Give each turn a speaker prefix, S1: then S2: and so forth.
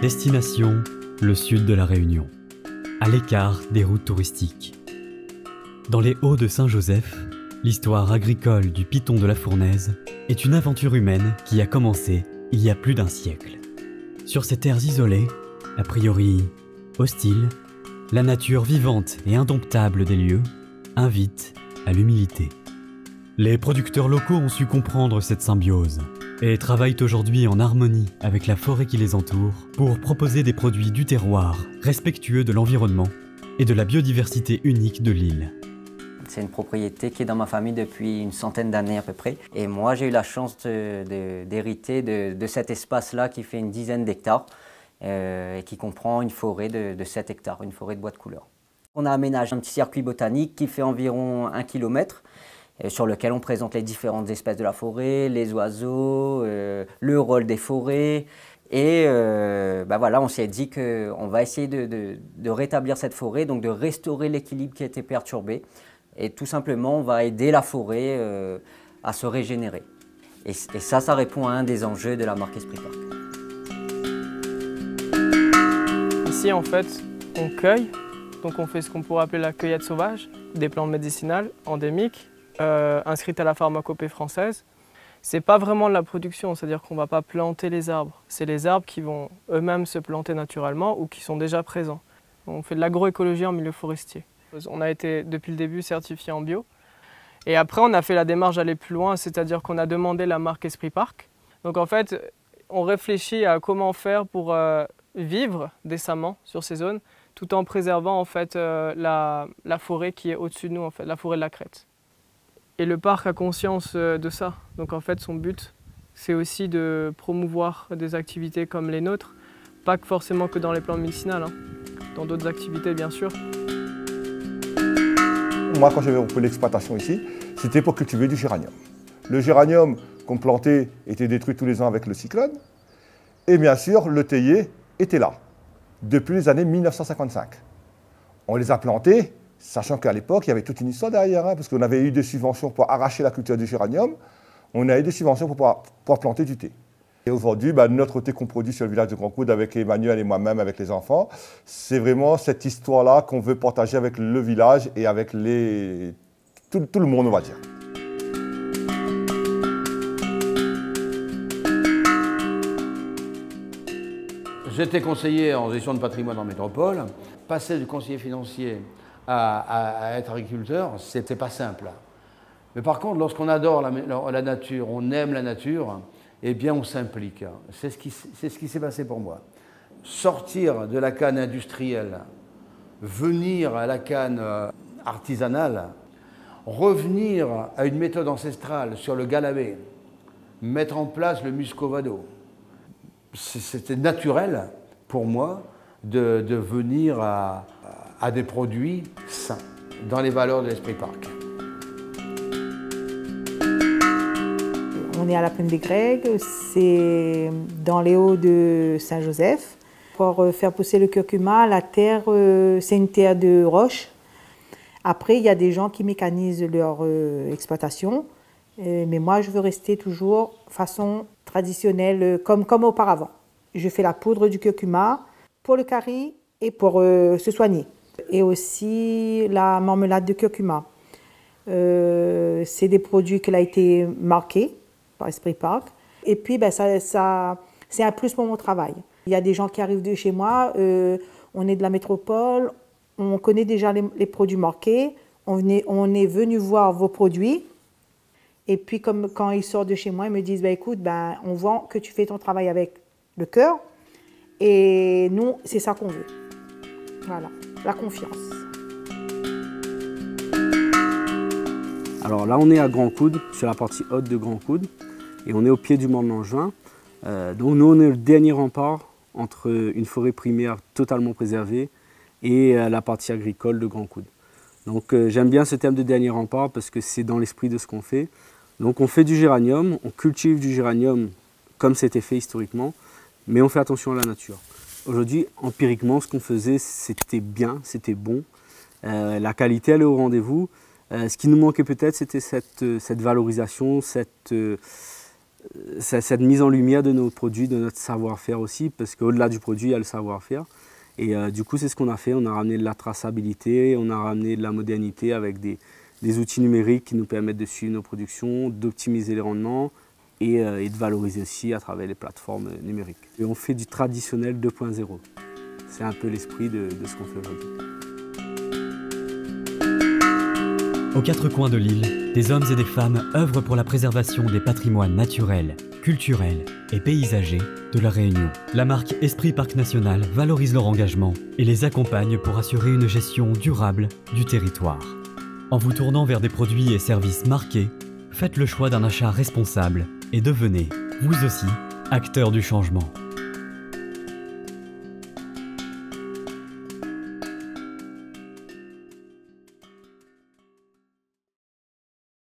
S1: Destination, le sud de la Réunion, à l'écart des routes touristiques. Dans les Hauts de Saint-Joseph, l'histoire agricole du Piton de la Fournaise est une aventure humaine qui a commencé il y a plus d'un siècle. Sur ces terres isolées, a priori hostiles, la nature vivante et indomptable des lieux invite à l'humilité. Les producteurs locaux ont su comprendre cette symbiose et travaillent aujourd'hui en harmonie avec la forêt qui les entoure pour proposer des produits du terroir, respectueux de l'environnement et de la biodiversité unique de l'île.
S2: C'est une propriété qui est dans ma famille depuis une centaine d'années à peu près. Et moi, j'ai eu la chance d'hériter de cet espace-là qui fait une dizaine d'hectares et qui comprend une forêt de 7 hectares, une forêt de bois de couleur. On a aménagé un petit circuit botanique qui fait environ 1 km sur lequel on présente les différentes espèces de la forêt, les oiseaux, le rôle des forêts. Et voilà, on s'est dit qu'on va essayer de rétablir cette forêt, donc de restaurer l'équilibre qui a été perturbé. Et tout simplement, on va aider la forêt à se régénérer. Et ça répond à un des enjeux de la marque Esprit Park.
S3: Ici, en fait, on cueille. Donc on fait ce qu'on pourrait appeler la cueillette sauvage, des plantes médicinales endémiques, inscrites à la pharmacopée française. C'est pas vraiment de la production, c'est-à-dire qu'on ne va pas planter les arbres. C'est les arbres qui vont eux-mêmes se planter naturellement ou qui sont déjà présents. On fait de l'agroécologie en milieu forestier. On a été depuis le début certifié en bio. Et après, on a fait la démarche d'aller plus loin, c'est-à-dire qu'on a demandé la marque Esprit Park. Donc en fait, on réfléchit à comment faire pour vivre décemment sur ces zones, tout en préservant en fait la forêt qui est au-dessus de nous, en fait, la forêt de la Crête. Et le parc a conscience de ça. Donc en fait, son but, c'est aussi de promouvoir des activités comme les nôtres, pas forcément que dans les plantes médicinales, hein, dans d'autres activités bien sûr.
S4: Moi, quand j'avais repris l'exploitation ici, c'était pour cultiver du géranium. Le géranium qu'on plantait était détruit tous les ans avec le cyclone. Et bien sûr, le théier était là, depuis les années 1955. On les a plantés, sachant qu'à l'époque, il y avait toute une histoire derrière, hein, parce qu'on avait eu des subventions pour arracher la culture du géranium, on a eu des subventions pour pouvoir planter du thé. Et aujourd'hui, notre thé qu'on produit sur le village de Grand Coude avec Emmanuel et moi-même, avec les enfants, c'est vraiment cette histoire-là qu'on veut partager avec le village et avec tout le monde, on va dire.
S5: J'étais conseiller en gestion de patrimoine en métropole. Passer du conseiller financier à être agriculteur, c'était pas simple. Mais par contre, lorsqu'on adore la nature, on aime la nature, eh bien on s'implique. C'est ce qui s'est passé pour moi. Sortir de la canne industrielle, venir à la canne artisanale, revenir à une méthode ancestrale sur le galabé, mettre en place le muscovado. C'était naturel pour moi de venir à des produits sains, dans les valeurs de l'Esprit Park.
S6: On est à la Plaine des Grègues, c'est dans les Hauts de Saint-Joseph. Pour faire pousser le curcuma, la terre, c'est une terre de roche. Après, il y a des gens qui mécanisent leur exploitation. Mais moi, je veux rester toujours façon traditionnelle, comme auparavant. Je fais la poudre du curcuma pour le curry et pour se soigner. Et aussi la marmelade de curcuma. C'est des produits qui ont été marqués par Esprit Park. Et puis, c'est un plus pour mon travail. Il y a des gens qui arrivent de chez moi, on est de la métropole, on connaît déjà les produits marqués, on est venu voir vos produits. Et puis, quand ils sortent de chez moi, ils me disent écoute, on voit que tu fais ton travail avec le cœur. Et nous, c'est ça qu'on veut. Voilà, la confiance.
S7: Alors là, on est à Grand Coude, sur la partie haute de Grand Coude. Et on est au pied du mont Langevin. Donc nous, on est le dernier rempart entre une forêt primaire totalement préservée et la partie agricole de Grand Coude. Donc j'aime bien ce terme de dernier rempart parce que c'est dans l'esprit de ce qu'on fait. Donc on fait du géranium, on cultive du géranium comme c'était fait historiquement, mais on fait attention à la nature. Aujourd'hui, empiriquement, ce qu'on faisait, c'était bien, c'était bon. La qualité, elle est au rendez-vous. Ce qui nous manquait peut-être, c'était cette valorisation, cette mise en lumière de nos produits, de notre savoir-faire aussi, parce qu'au-delà du produit, il y a le savoir-faire. Et du coup, c'est ce qu'on a fait. On a ramené de la traçabilité, on a ramené de la modernité avec des outils numériques qui nous permettent de suivre nos productions, d'optimiser les rendements et de valoriser aussi à travers les plateformes numériques. Et on fait du traditionnel 2.0. C'est un peu l'esprit de ce qu'on fait aujourd'hui.
S1: Aux quatre coins de l'île, des hommes et des femmes œuvrent pour la préservation des patrimoines naturels, culturels et paysagers de la Réunion. La marque Esprit Parc National valorise leur engagement et les accompagne pour assurer une gestion durable du territoire. En vous tournant vers des produits et services marqués, faites le choix d'un achat responsable et devenez, vous aussi, acteur du changement.